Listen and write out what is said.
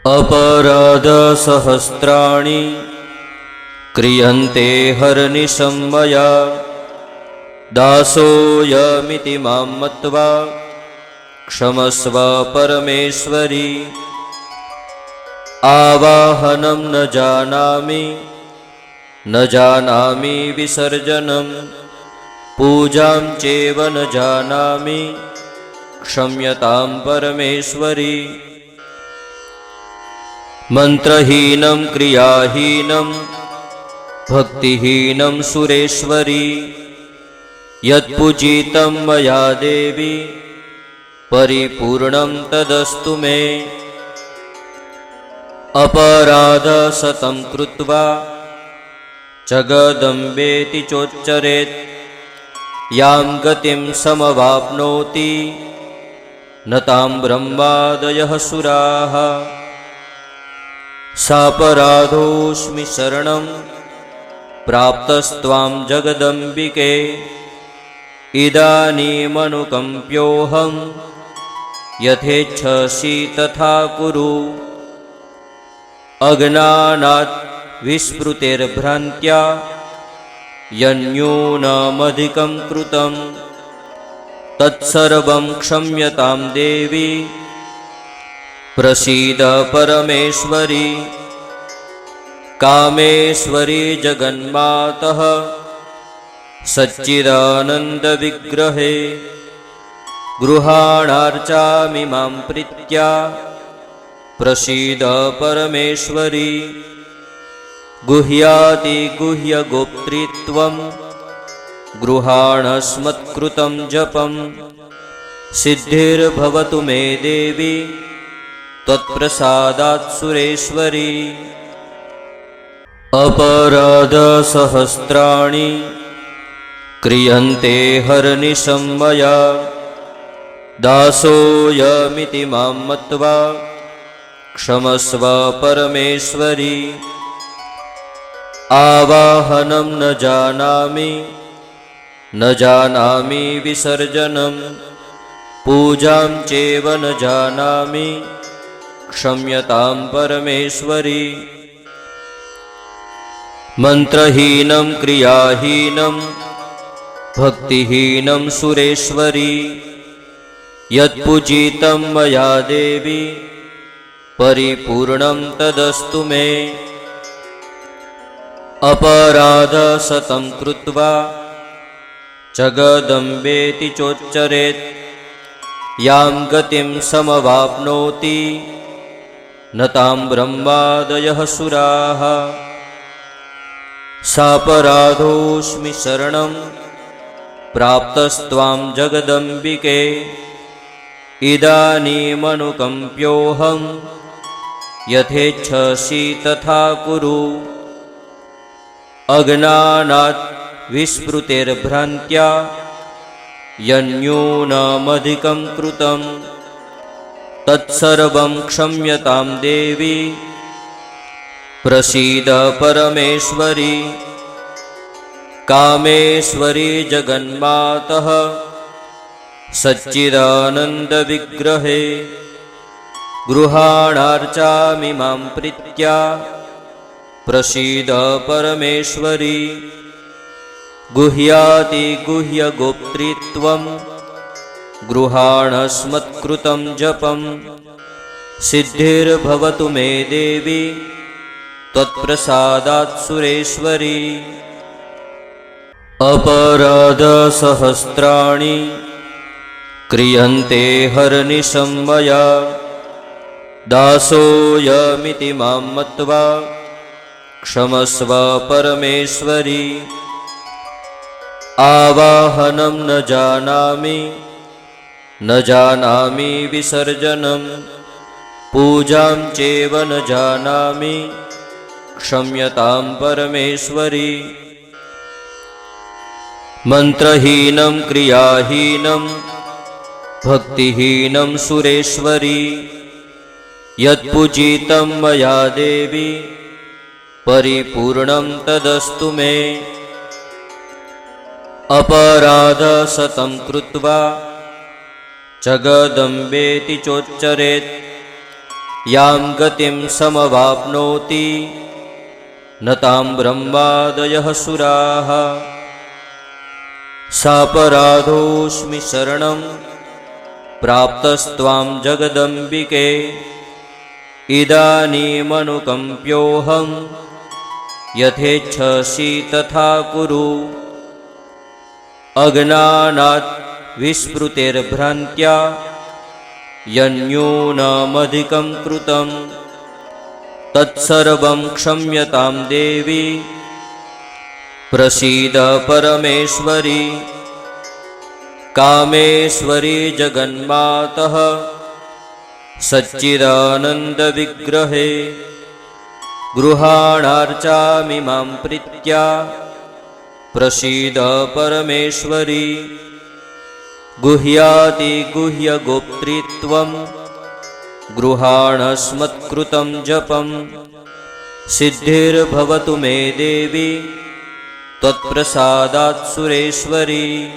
अपराधसहस्राणि क्रियन्ते हरनिशं मया दासोऽयमिति मां मत्वा क्षमस्व परमेश्वरी। आवाहनं न जानामि विसर्जनं पूजां चैव न जानामि क्षम्यतां परमेश्वरी। मंत्रहीनं क्रियाहीनं भक्तिहीनं सुरेश्वरी। यत्पूजितं मया देवी परिपूर्णं तदस्तु मे। अपराधशतं कृत्वा जगदम्बेति चोच्चरेत् यां गतिं समवाप्नोति न तां ब्रह्मादयः सुराः। सापराधोऽस्मि शरणं प्राप्तस्त्वां जगदम्बिके। इदानीमनुकम्प्योऽहं यथेच्छसि तथा कुरु। अज्ञानात् विस्मृतेर्भ्रान्त्या यन्न्यूनमधिकं कृतं तत्सर्वं क्षम्यतां देवी प्रसीद परमेश्वरी। कामेश्वरी जगन्मातः सच्चिदानन्दविग्रहे गृहाणार्चामि मां प्रीत्या प्रसीद परमेश्वरी। गुह्यातिगुह्यगोप्तृत्वं गृहाणस्मत्कृतं जपं सिद्धिर्भवतु मे देवी त्वत्प्रसादात् सुरेश्वरी। अपराधसहस्राणि क्रियन्ते हरनिशं मया दासोऽयमिति मां मत्वा क्षमस्व परमेश्वरी। आवाहनं न जानामि विसर्जनं पूजां चैव न जानामि क्षम्यतां परमेश्वरी। मंत्रहीनं क्रियाहीनं भक्तिहीनं सुरेश्वरी। यत्पूजितं मया देवी परिपूर्णं तदस्तु मे। अपराधशतं कृत्वा जगदम्बेति चोच्चरेत् यां गतिं समवाप्नोति न तां ब्रह्मादयः सुराः। सापराधोऽस्मि शरणं प्राप्तस्त्वां जगदम्बिके। इदानीमनुकम्प्योऽहं यथेच्छसि तथा कुरु। अज्ञानात् विस्मृतेर्भ्रान्त्या यन्न्यूनमधिकं कृतं तत्सर्वं क्षम्यतां देवी प्रसीद परमेश्वरी। कामेश्वरी जगन्मातः सच्चिदानन्दविग्रहे गृहाणार्चामि मां प्रीत्या प्रसीद परमेश्वरी। गुह्यातिगुह्यगोप्तृत्वं गृहाणस्मत्कृतं जपं सिद्धिर्भवतु मे देवी त्वत्प्रसादात् सुरेश्वरी। अपराधसहस्राणि क्रियन्ते हरनिशं मया दासोऽयमिति मां मत्वा क्षमस्व परमेश्वरी। आवाहनं न जानामि विसर्जनं पूजां चैव न जानामि क्षम्यतां परमेश्वरी। मंत्रहीनं क्रियाहीनं भक्तिहीनं सुरेश्वरी। यत्पूजितं मया देवी परिपूर्णं तदस्तु मे। अपराधशतं कृत्वा जगदम्बेति चोच्चरेत् यां गतिं समवाप्नोति न तां ब्रह्मादयः सुराः। सापराधोऽस्मि शरणं प्राप्तस्त्वां जगदम्बिके, इदानीमनुकम्प्योऽहं यथेच्छसि तथा कुरु। अज्ञानात् विस्मृतिर्भ्रान्त्या यन्न्यूनमधिकं कृतं, तत्सर्वं क्षम्यतां देवी प्रसीद परमेश्वरी। कामेश्वरी जगन्मातः सच्चिदानन्दविग्रहे, गृहाणार्चामि मां प्रीत्या प्रसीद परमेश्वरी। गुह्याति गुह्यगोप्तृत्वं गृहाणस्मत्कृतं जपं, सिद्धिर्भवतु मे देवी त्वत्प्रसादात् सुरेश्वरी।